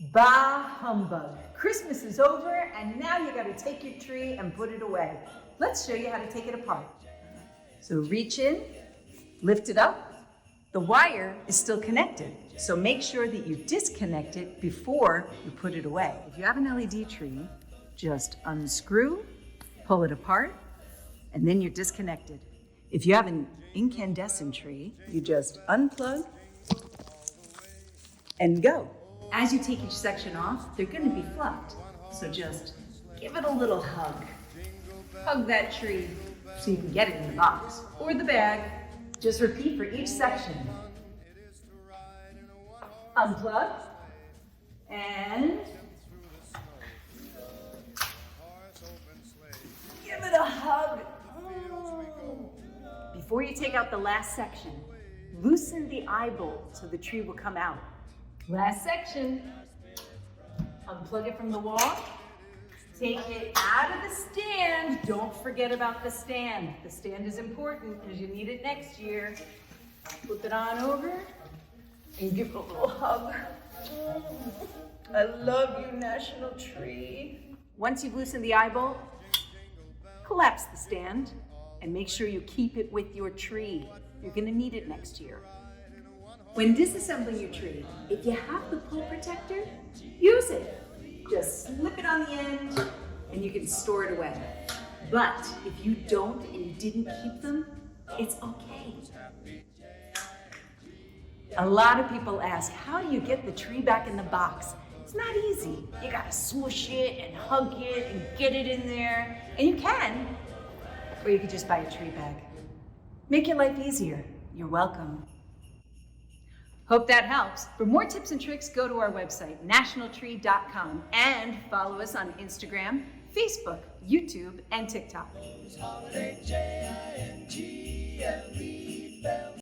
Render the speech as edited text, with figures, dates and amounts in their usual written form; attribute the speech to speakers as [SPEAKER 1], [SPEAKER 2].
[SPEAKER 1] Bah humbug. Christmas is over and now you gotta take your tree and put it away. Let's show you how to take it apart. So reach in, lift it up. The wire is still connected, so make sure that you disconnect it before you put it away. If you have an LED tree, just unscrew, pull it apart, and then you're disconnected. If you have an incandescent tree, you just unplug and go. As you take each section off, they're gonna be fluffed. So just give it a little hug. Hug that tree so you can get it in the box or the bag. Just repeat for each section. Unplug and give it a hug. Before you take out the last section, loosen the eye bolt so the tree will come out. Last section, unplug it from the wall, take it out of the stand. Don't forget about the stand. The stand is important because you need it next year. Flip it on over and give it a little hug. I love you, National Tree. Once you've loosened the eye bolt, collapse the stand and make sure you keep it with your tree. You're gonna need it next year. When disassembling your tree, if you have the pull protector, use it. Just slip it on the end and you can store it away. But if you don't and you didn't keep them, it's okay. A lot of people ask, how do you get the tree back in the box? It's not easy. You gotta swoosh it and hug it and get it in there. And you can, or you could just buy a tree bag. Make your life easier. You're welcome. Hope that helps. For more tips and tricks, go to our website, nationaltree.com, and follow us on Instagram, Facebook, YouTube, and TikTok.